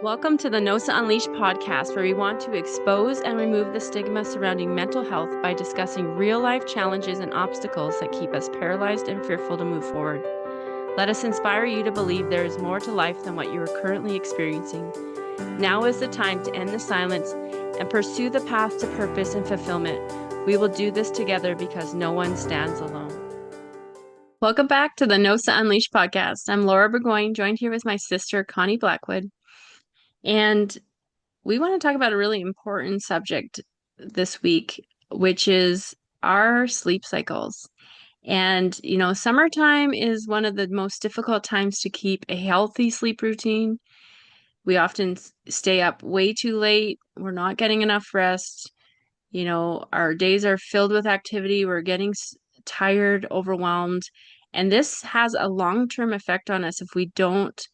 Welcome to the NOSA Unleashed podcast, where we want to expose and remove the stigma surrounding mental health by discussing real-life challenges and obstacles that keep us paralyzed and fearful to move forward. Let us inspire you to believe there is more to life than what you are currently experiencing. Now is the time to end the silence and pursue the path to purpose and fulfillment. We will do this together because no one stands alone. Welcome back to the NOSA Unleashed podcast. I'm Laura Burgoyne, joined here with my sister, Connie Blackwood. And we want to talk about a really important subject this week, which is our sleep cycles. And, summertime is one of the most difficult times to keep a healthy sleep routine. We often stay up way too late. We're not getting enough rest. Our days are filled with activity. We're getting tired, overwhelmed. And this has a long-term effect on us if we don't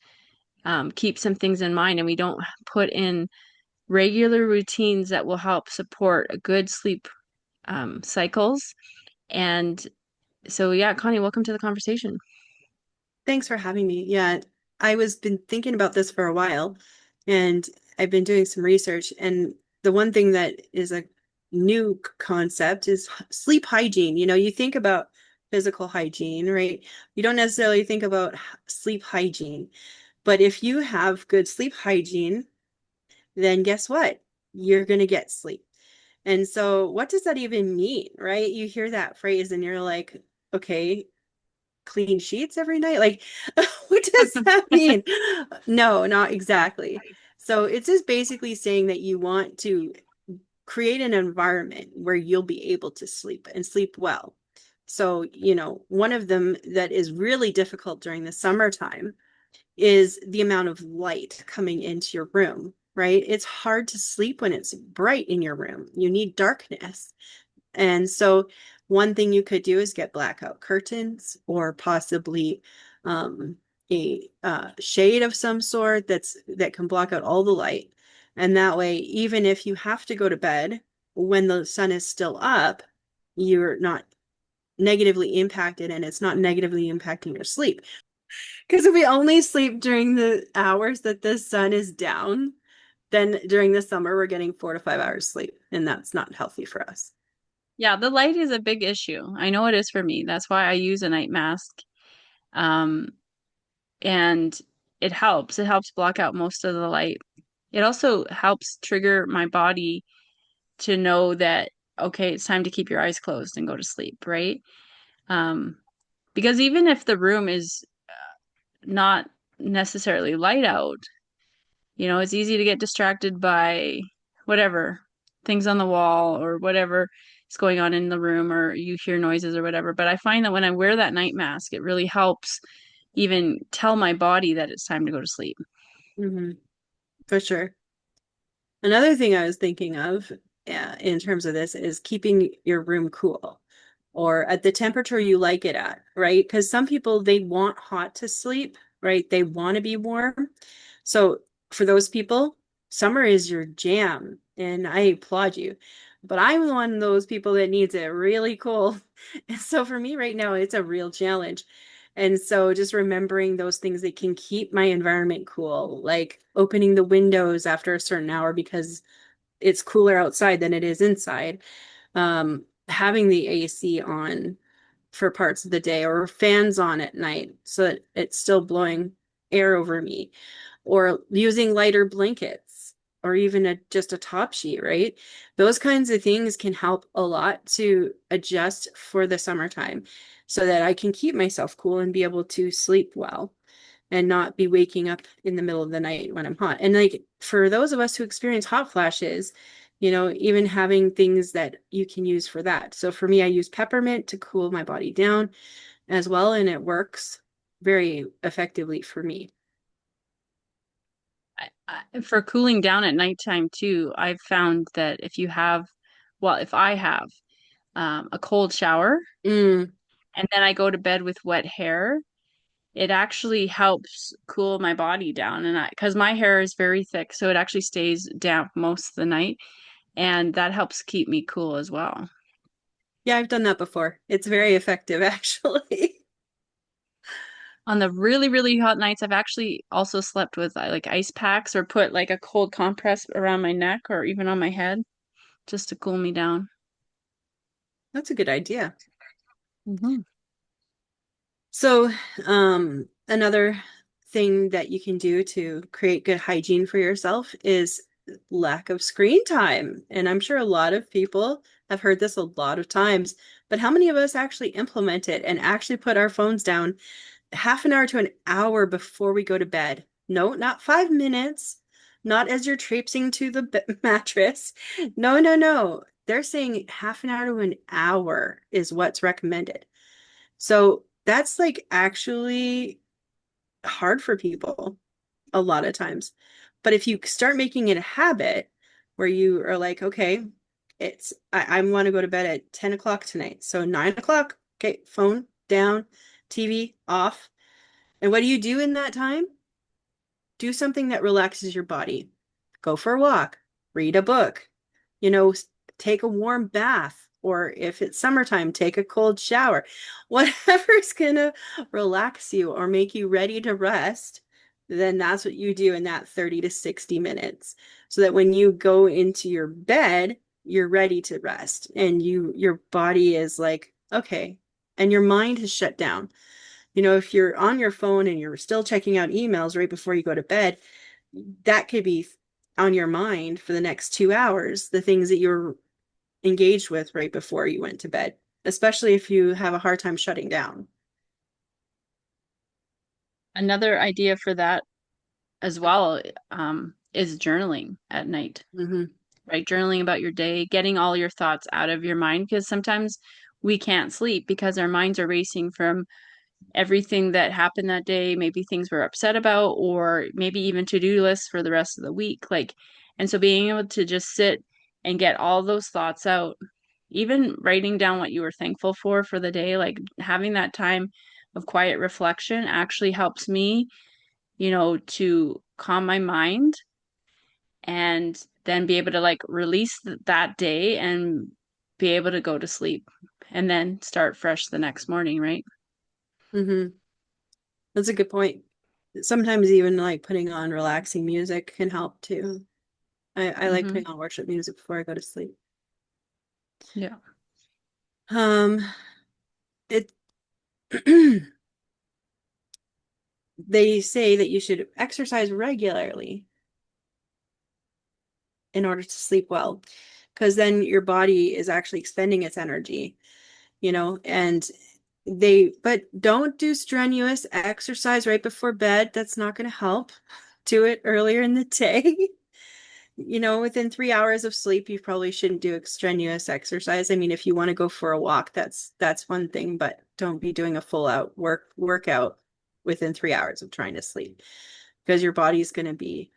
keep some things in mind and we don't put in regular routines that will help support a good sleep cycles. And so, yeah, Connie, welcome to the conversation. Thanks for having me. Yeah, I was been thinking about this for a while, and I've been doing some research. And the one thing that is a new concept is sleep hygiene. You think about physical hygiene, right? You don't necessarily think about sleep hygiene. But if you have good sleep hygiene, then guess what? You're going to get sleep. And so, what does that even mean, right? You hear that phrase and you're like, okay, clean sheets every night? Like, what does that mean? No, not exactly. So it's just basically saying that you want to create an environment where you'll be able to sleep and sleep well. So, one of them that is really difficult during the summertime is the amount of light coming into your room, right? It's hard to sleep when it's bright in your room. You need darkness. And so one thing you could do is get blackout curtains or possibly a shade of some sort that can block out all the light. And that way, even if you have to go to bed when the sun is still up, you're not negatively impacted and it's not negatively impacting your sleep. Because if we only sleep during the hours that the sun is down, then during the summer we're getting 4 to 5 hours sleep, and that's not healthy for us. Yeah, the light is a big issue. I know it is for me. That's why I use a night mask. Um, and it helps. It helps block out most of the light. It also helps trigger my body to know that, okay, it's time to keep your eyes closed and go to sleep, right? Um, because even if the room is not necessarily light out, it's easy to get distracted by whatever things on the wall or whatever is going on in the room, or you hear noises or whatever. But I find that when I wear that night mask, it really helps even tell my body that it's time to go to sleep. Hmm. For sure. Another thing I was thinking of in terms of this is keeping your room cool or at the temperature you like it at, right? Because some people, they want hot to sleep, right? They want to be warm. So for those people, summer is your jam, and I applaud you. But I'm one of those people that needs it really cool. And so for me right now, it's a real challenge. And so just remembering those things that can keep my environment cool, like opening the windows after a certain hour because it's cooler outside than it is inside. Having the AC on for parts of the day or fans on at night so that it's still blowing air over me, or using lighter blankets or even just a top sheet, right? Those kinds of things can help a lot to adjust for the summertime so that I can keep myself cool and be able to sleep well and not be waking up in the middle of the night when I'm hot. And like for those of us who experience hot flashes, even having things that you can use for that. So for me, I use peppermint to cool my body down as well, and it works very effectively for me. For cooling down at nighttime too, I've found that if I have a cold shower Mm, and then I go to bed with wet hair, it actually helps cool my body down. Because my hair is very thick, so it actually stays damp most of the night, and that helps keep me cool as well. yeah, I've done that before. It's very effective, actually. On the really, really hot nights, I've actually also slept with like ice packs or put like a cold compress around my neck or even on my head just to cool me down. That's a good idea. Hmm. So, another thing that you can do to create good hygiene for yourself is lack of screen time. And I'm sure a lot of people have heard this a lot of times, but how many of us actually implement it and actually put our phones down half an hour to an hour before we go to bed? No, not 5 minutes, not as you're traipsing to the mattress. No, no, no. They're saying half an hour to an hour is what's recommended. So that's like actually hard for people a lot of times. But if you start making it a habit where you are like, okay, I want to go to bed at 10 o'clock tonight. So 9 o'clock, okay, phone down, TV off. And what do you do in that time? Do something that relaxes your body. Go for a walk, read a book, you know, take a warm bath, or if it's summertime, take a cold shower. Whatever's gonna relax you or make you ready to rest, then that's what you do in that 30 to 60 minutes. So that when you go into your bed, you're ready to rest and your body is like, okay, and your mind has shut down. You know, if you're on your phone and you're still checking out emails right before you go to bed, that could be on your mind for the next 2 hours, the things that you're engaged with right before you went to bed, especially if you have a hard time shutting down. Another idea for that as well, is journaling at night, Hmm. right? Journaling about your day, getting all your thoughts out of your mind, because sometimes we can't sleep because our minds are racing from everything that happened that day, maybe things we're upset about, or maybe even to-do lists for the rest of the week. Like, and so being able to just sit and get all those thoughts out, even writing down what you were thankful for the day, like having that time of quiet reflection actually helps me, to calm my mind and then be able to like release that day and be able to go to sleep and then start fresh the next morning, right? Hmm. That's a good point. Sometimes even like putting on relaxing music can help too. I like Mm-hmm. putting on worship music before I go to sleep. Yeah. Um, it they say that you should exercise regularly in order to sleep well, because then your body is actually expending its energy, and but don't do strenuous exercise right before bed. That's not going to help. Do it earlier in the day. Within 3 hours of sleep, you probably shouldn't do strenuous exercise. I mean, if you want to go for a walk, that's one thing, but don't be doing a full out workout within 3 hours of trying to sleep, because your body's going to be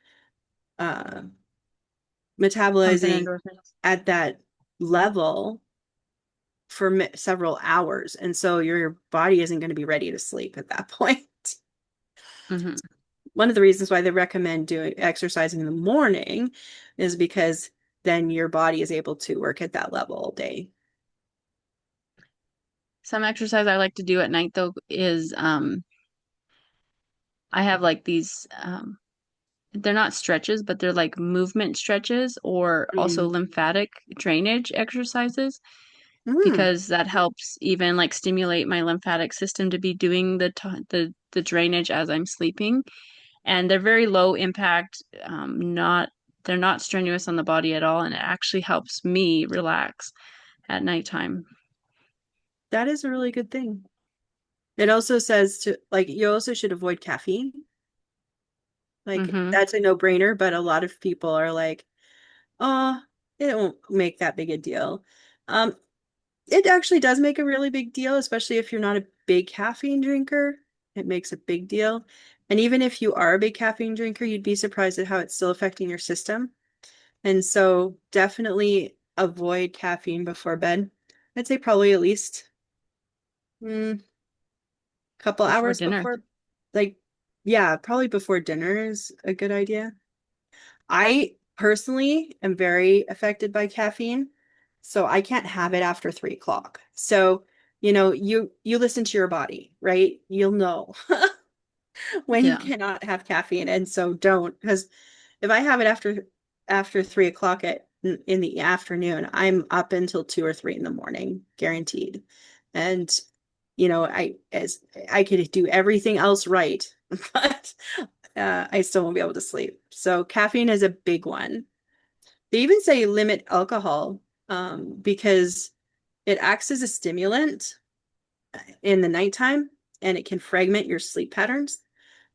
uh, Pumping metabolizing endorphins. at that level for several hours. And so your body isn't going to be ready to sleep at that point. Hmm. One of the reasons why they recommend doing exercising in the morning is because then your body is able to work at that level all day. Some exercise I like to do at night though is I have like these they're not stretches, but they're like movement stretches or also Mm. lymphatic drainage exercises Mm. because that helps even like stimulate my lymphatic system to be doing the drainage as I'm sleeping. And they're very low impact, not they're not strenuous on the body at all, and it actually helps me relax at nighttime. That is a really good thing. It also says to like you also should avoid caffeine. Like Mm-hmm. that's a no-brainer, but a lot of people are like, "Oh, it won't make that big a deal." Um, It actually does make a really big deal, especially if you're not a big caffeine drinker. It makes a big deal. And even if you are a big caffeine drinker, you'd be surprised at how it's still affecting your system. And so definitely avoid caffeine before bed. I'd say probably at least a couple Before hours dinner. before, like, yeah, probably before dinner is a good idea. I personally am very affected by caffeine, so I can't have it after 3 o'clock. So, you listen to your body, right? You'll know. when you Yeah. cannot have caffeine. And so don't, because if I have it after 3 o'clock in the afternoon, I'm up until 2 or 3 in the morning, guaranteed. And as I could do everything else right, but I still won't be able to sleep. So caffeine is a big one. They even say limit alcohol, because it acts as a stimulant in the nighttime and it can fragment your sleep patterns.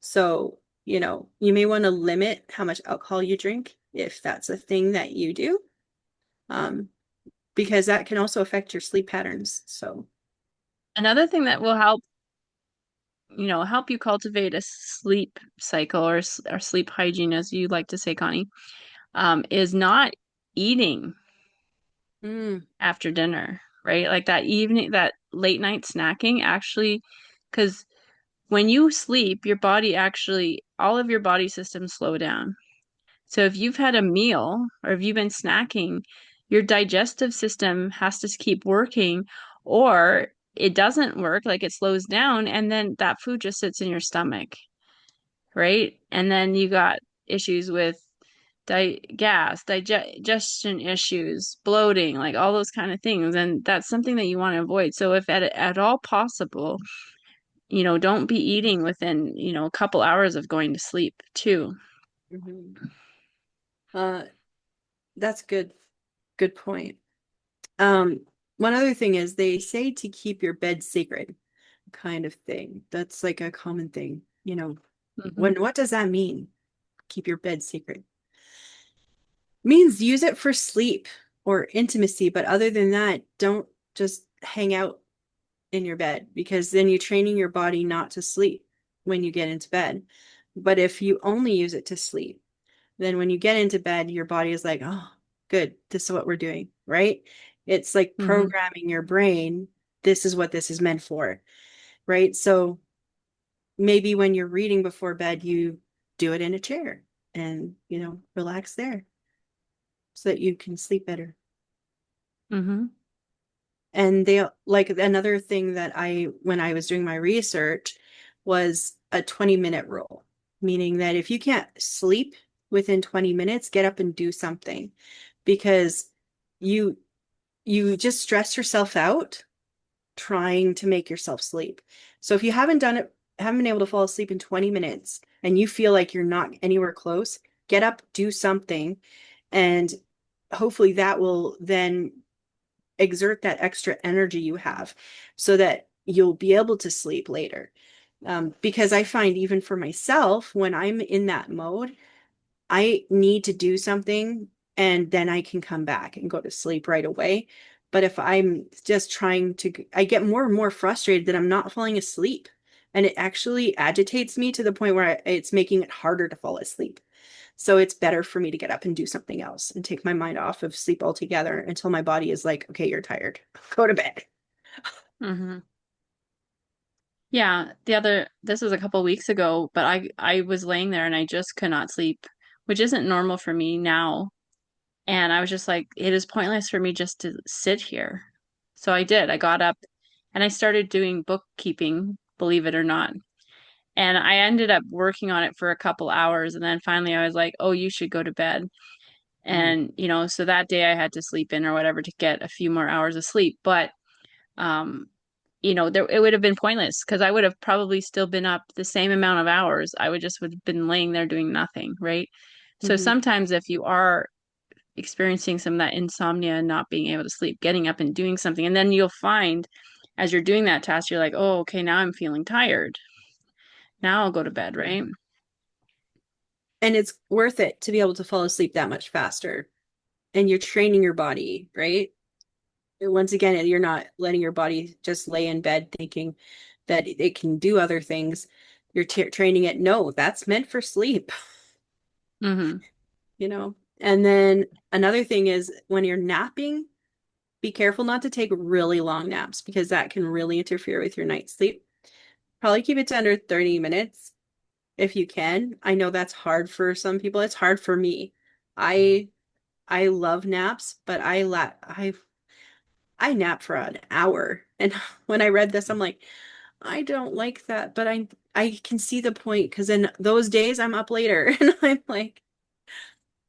So, you may want to limit how much alcohol you drink if that's a thing that you do, um, because that can also affect your sleep patterns. So, Another thing that will help you cultivate a sleep cycle or sleep hygiene, as you like to say, Connie, is not eating mm, after dinner, right? Like that evening, that late night snacking actually, because when you sleep, your body actually, all of your body systems slow down. So if you've had a meal or if you've been snacking, your digestive system has to keep working, or it doesn't work, like it slows down, and then that food just sits in your stomach, right? And then you got issues with digestion issues, bloating, like all those kind of things. And that's something that you want to avoid. So if at all possible, don't be eating within, a couple hours of going to sleep too. mhm. uh, that's good point. Um, One other thing is they say to keep your bed sacred, kind of thing. That's like a common thing, Hmm. what does that mean? Keep your bed sacred. Means use it for sleep or intimacy, but other than that, don't just hang out in your bed, because then you're training your body not to sleep when you get into bed. But if you only use it to sleep, then when you get into bed, your body is like, oh, good, this is what we're doing, right? It's like Hmm. programming your brain, this is what this is meant for, right? So maybe when you're reading before bed, you do it in a chair and, relax there so that you can sleep better. Hmm. And they like another thing that when I was doing my research, was a 20-minute rule, meaning that if you can't sleep within 20 minutes, get up and do something, because you you just stress yourself out trying to make yourself sleep. So if you haven't been able to fall asleep in 20 minutes and you feel like you're not anywhere close, get up, do something, and hopefully that will then exert that extra energy you have so that you'll be able to sleep later. Because I find even for myself, when I'm in that mode, I need to do something and then I can come back and go to sleep right away. But if I'm just I get more and more frustrated that I'm not falling asleep. And it actually agitates me to the point where it's making it harder to fall asleep. So it's better for me to get up and do something else and take my mind off of sleep altogether until my body is like, okay, you're tired. Go to bed. Hmm. Yeah, this was a couple weeks ago, but I was laying there and I just could not sleep, which isn't normal for me now. And I was just like, it is pointless for me just to sit here. So I did. I got up and I started doing bookkeeping, believe it or not. And I ended up working on it for a couple hours. And then finally I was like, oh, you should go to bed. Mm. And, so that day I had to sleep in or whatever to get a few more hours of sleep. But, um, it would have been pointless because I would have probably still been up the same amount of hours. I would have been laying there doing nothing, right? So Mhm. sometimes if you are experiencing some of that insomnia and not being able to sleep, getting up and doing something. And then you'll find as you're doing that task, you're like, oh, okay, now I'm feeling tired. Now I'll go to bed, right? And it's worth it to be able to fall asleep that much faster. And you're training your body, right? Once again, you're not letting your body just lay in bed thinking that it can do other things. You're training it. No, that's meant for sleep, Mm-hmm. And then another thing is when you're napping, be careful not to take really long naps because that can really interfere with your night's sleep. Probably keep it to under 30 minutes if you can. I know that's hard for some people. It's hard for me. I I love naps, but I nap for an hour. And when I read this, I'm like, I don't like that, but I can see the point because in those days I'm up later and I'm like,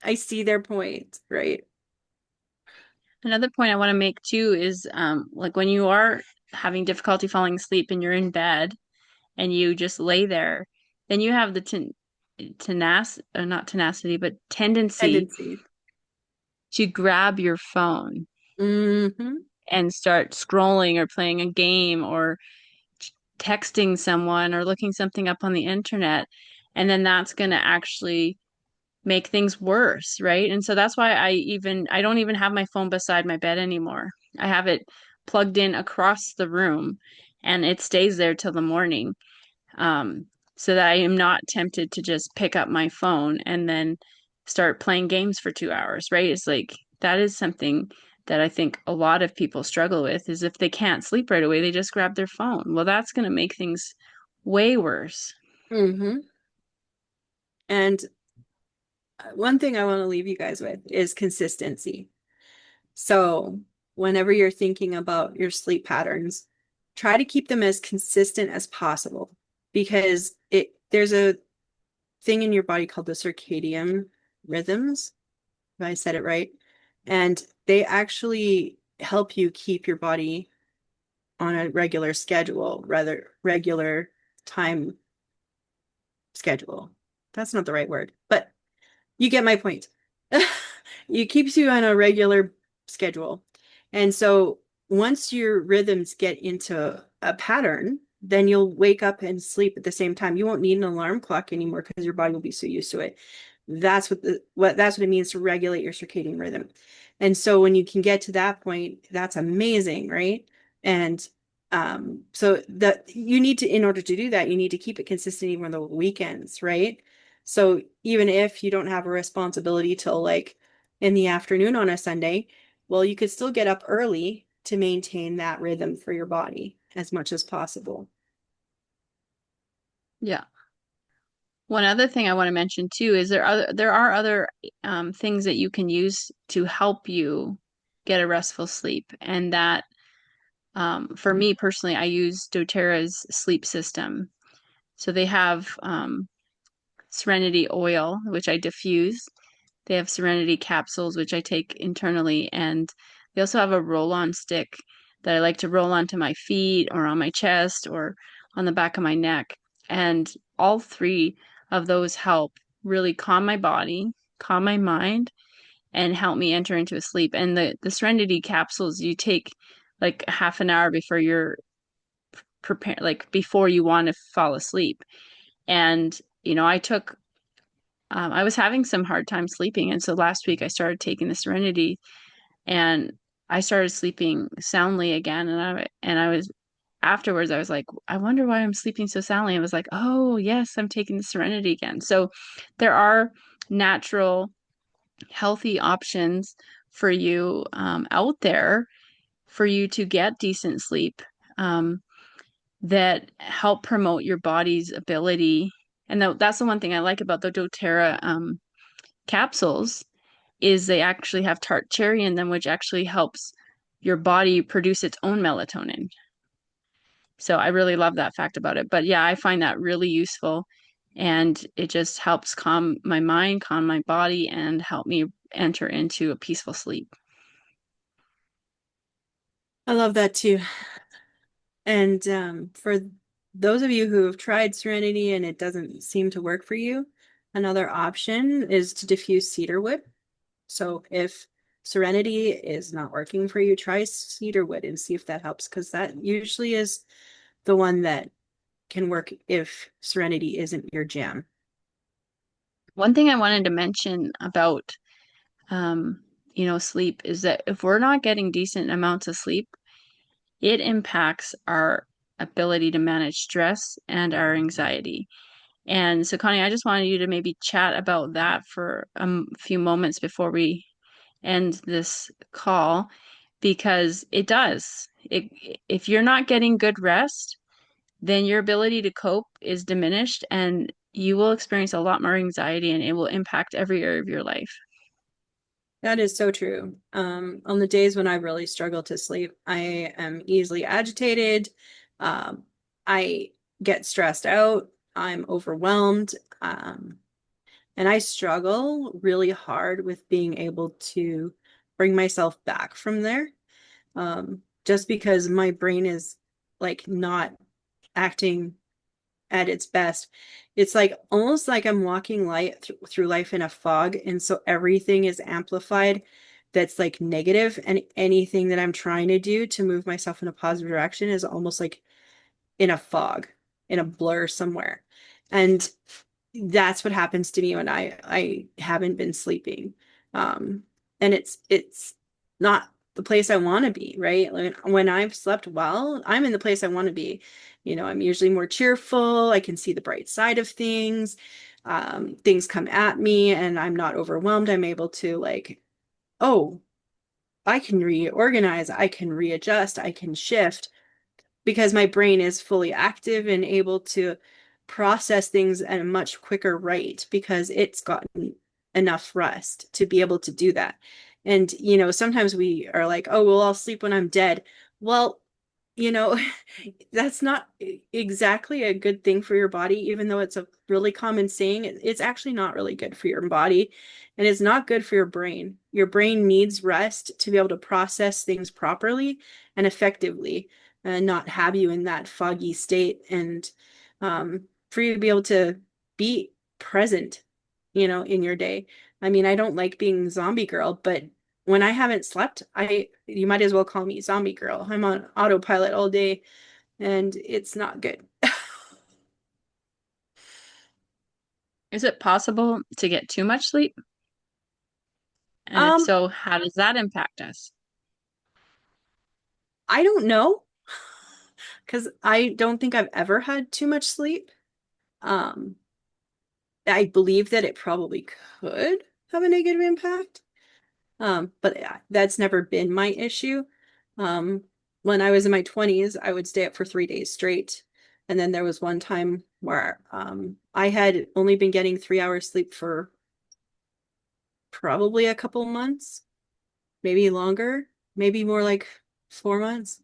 I see their point, right? Another point I want to make too is like when you are having difficulty falling asleep and you're in bed and you just lay there, then you have the not tenacity, but tendency Tendency. to grab your phone Hmm. and start scrolling or playing a game or texting someone or looking something up on the internet. And then that's going to actually make things worse, right? And so that's why I don't even have my phone beside my bed anymore. I have it plugged in across the room and it stays there till the morning. Um, so that I am not tempted to just pick up my phone and then start playing games for 2 hours, right? It's like that is something that I think a lot of people struggle with is if they can't sleep right away, they just grab their phone. Well, that's going to make things way worse. Hmm. And one thing I want to leave you guys with is consistency. So, whenever you're thinking about your sleep patterns, try to keep them as consistent as possible because there's a thing in your body called the circadian rhythms, if I said it right. And they actually help you keep your body on a regular schedule, rather regular time schedule. That's not the right word, but you get my point. It keeps you on a regular schedule. And so once your rhythms get into a pattern, then you'll wake up and sleep at the same time. You won't need an alarm clock anymore because your body will be so used to it. That's what it means to regulate your circadian rhythm. And so when you can get to that point, that's amazing, right? And so that you need to, in order to do that, you need to keep it consistent even on the weekends, right? So even if you don't have a responsibility till like in the afternoon on a Sunday, well, you could still get up early to maintain that rhythm for your body as much as possible. Yeah. One other thing I want to mention too is there are other things that you can use to help you get a restful sleep, and that for me personally, I use DoTerra's sleep system. So they have Serenity oil, which I diffuse. They have Serenity capsules, which I take internally, and they also have a roll-on stick that I like to roll onto my feet or on my chest or on the back of my neck. And all three of those help really calm my body, calm my mind, and help me enter into a sleep. And the Serenity capsules you take like half an hour before you're prepared, like before you want to fall asleep. And I was having some hard time sleeping. And so last week I started taking the Serenity and I started sleeping soundly again. And I was afterwards, I was like, I wonder why I'm sleeping so soundly. I was like, oh, yes, I'm taking the Serenity again. So there are natural, healthy options for you out there for you to get decent sleep that help promote your body's ability. And that's the one thing I like about the doTERRA capsules is they actually have tart cherry in them, which actually helps your body produce its own melatonin. So I really love that fact about it. But yeah, I find that really useful and it just helps calm my mind, calm my body, and help me enter into a peaceful sleep. I love that too. And for those of you who have tried Serenity and it doesn't seem to work for you, another option is to diffuse cedarwood. So if Serenity is not working for you, try cedarwood and see if that helps, because that usually is the one that can work if Serenity isn't your jam. One thing I wanted to mention about um, sleep is that if we're not getting decent amounts of sleep, it impacts our ability to manage stress and our anxiety. And so, Connie, I just wanted you to maybe chat about that for a few moments before we end this call, because it does. If you're not getting good rest, then your ability to cope is diminished and you will experience a lot more anxiety and it will impact every area of your life. That is so true. On the days when I really struggle to sleep, I am easily agitated. I get stressed out. I'm overwhelmed. And I struggle really hard with being able to bring myself back from there. Just because my brain is like not acting at its best. It's like almost like I'm walking light through life in a fog. And so everything is amplified that's like negative, and anything that I'm trying to do to move myself in a positive direction is almost like in a fog, in a blur somewhere. And that's what happens to me when I haven't been sleeping. Um, and it's not the place I want to be, right? Like when I've slept well, I'm in the place I want to be. I'm usually more cheerful. I can see the bright side of things. Things come at me and I'm not overwhelmed. I'm able to like, oh, I can reorganize, I can readjust, I can shift because my brain is fully active and able to process things at a much quicker rate because it's gotten enough rest to be able to do that. And, sometimes we are like, oh, well, I'll sleep when I'm dead. Well, you know, that's not exactly a good thing for your body, even though it's a really common saying. It's actually not really good for your body, and it's not good for your brain. Your brain needs rest to be able to process things properly and effectively, and not have you in that foggy state, and for you to be able to be present, in your day. I mean, I don't like being zombie girl, but when I haven't slept, you might as well call me zombie girl. I'm on autopilot all day and it's not good. Is it possible to get too much sleep? And if Um, so, how does that impact us? I don't know because I don't think I've ever had too much sleep. Um, I believe that it probably could have a negative impact. But yeah, that's never been my issue. Um, when I was in my 20s, I would stay up for 3 days straight. And then there was one time where I had only been getting 3 hours sleep for probably a couple months, maybe longer, maybe more like 4 months.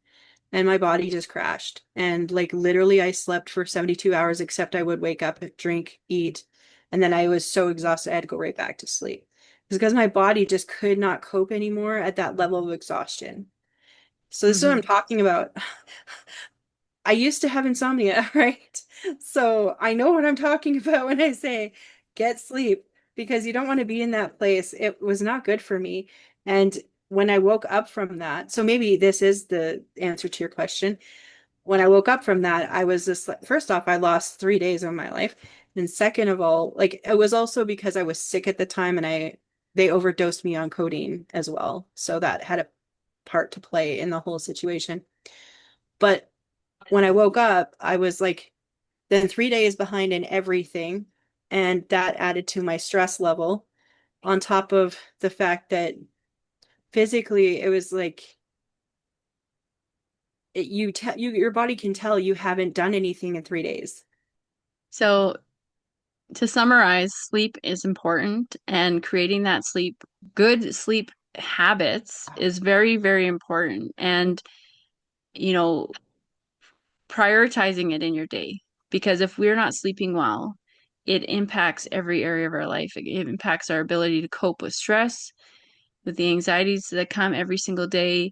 And my body just crashed. And like literally, I slept for 72 hours, except I would wake up, drink, eat. And then I was so exhausted, I had to go right back to sleep. It's because my body just could not cope anymore at that level of exhaustion. So this is what I'm Hmm. talking about. I used to have insomnia, right? So I know what I'm talking about when I say get sleep because you don't want to be in that place. It was not good for me. And when I woke up from that, so maybe this is the answer to your question. When I woke up from that, I was just like, first off, I lost 3 days of my life. And second of all, like it was also because I was sick at the time and they overdosed me on codeine as well. So that had a part to play in the whole situation. But when I woke up, I was like then 3 days behind in everything. And that added to my stress level on top of the fact that physically it was like your body can tell you haven't done anything in 3 days. So, to summarize, sleep is important, and creating that good sleep habits is very, very important. And, you know, prioritizing it in your day. Because if we're not sleeping well, it impacts every area of our life. It impacts our ability to cope with stress, with the anxieties that come every single day.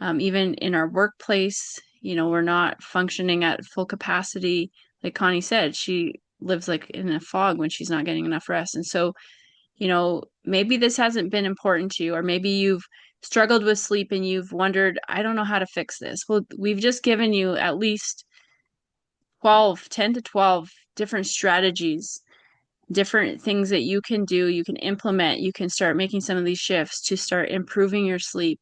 Even in our workplace, we're not functioning at full capacity. Like Connie said, she lives like in a fog when she's not getting enough rest. And so, maybe this hasn't been important to you, or maybe you've struggled with sleep and you've wondered, I don't know how to fix this. Well, we've just given you at least 10 to 12 different strategies, different things that you can do, you can implement, you can start making some of these shifts to start improving your sleep.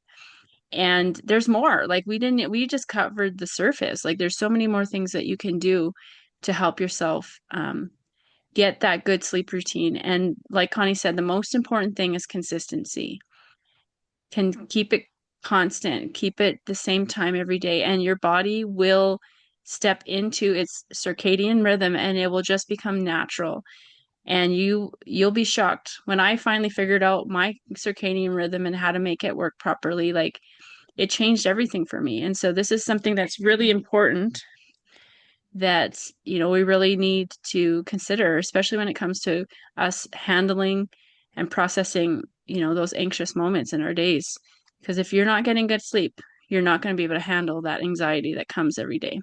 And there's more. Like we just covered the surface. Like there's so many more things that you can do to help yourself get that good sleep routine. And like Connie said, the most important thing is consistency. Can keep it constant, keep it the same time every day, and your body will step into its circadian rhythm and it will just become natural. And you'll be shocked when I finally figured out my circadian rhythm and how to make it work properly. Like it changed everything for me. And so this is something that's really important that, we really need to consider, especially when it comes to us handling and processing, those anxious moments in our days. Because if you're not getting good sleep, you're not going to be able to handle that anxiety that comes every day.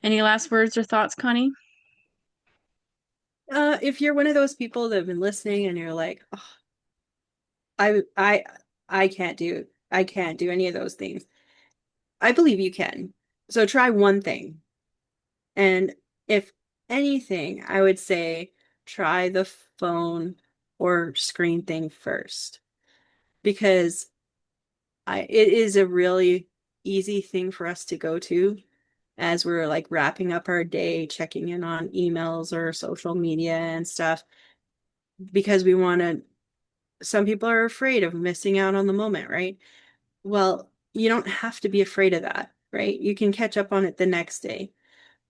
Any last words or thoughts, Connie? If you're one of those people that have been listening and you're like, oh, I I I can't do any of those things. I believe you can. So try one thing. And if anything, I would say try the phone or screen thing first because it is a really easy thing for us to go to as we're like wrapping up our day, checking in on emails or social media and stuff because we want to. Some people are afraid of missing out on the moment, right? Well, you don't have to be afraid of that, right? You can catch up on it the next day.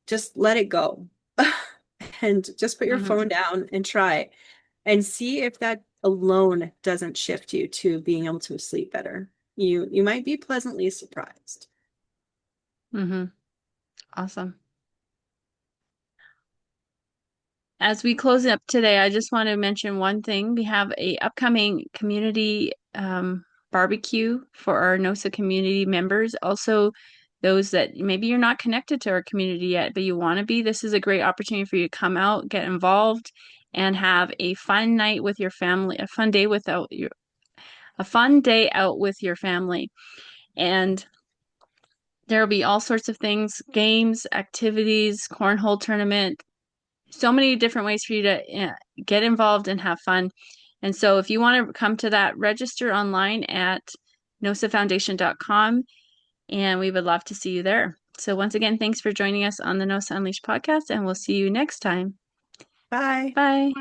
Just let it go. And just put your Mm-hmm. phone down and try and see if that alone doesn't shift you to being able to sleep better. You might be pleasantly surprised. Mm-hmm. Awesome. As we close up today, I just want to mention one thing. We have a upcoming community barbecue for our NOSA community members. Also, those that maybe you're not connected to our community yet, but you want to be. This is a great opportunity for you to come out, get involved, and have a fun night with your family, a fun day out with your family. And there will be all sorts of things, games, activities, cornhole tournament, so many different ways for you to get involved and have fun. And so if you want to come to that, register online at nosafoundation.com, and we would love to see you there. So once again, thanks for joining us on the NOSA Unleashed podcast, and we'll see you next time. Bye. Bye.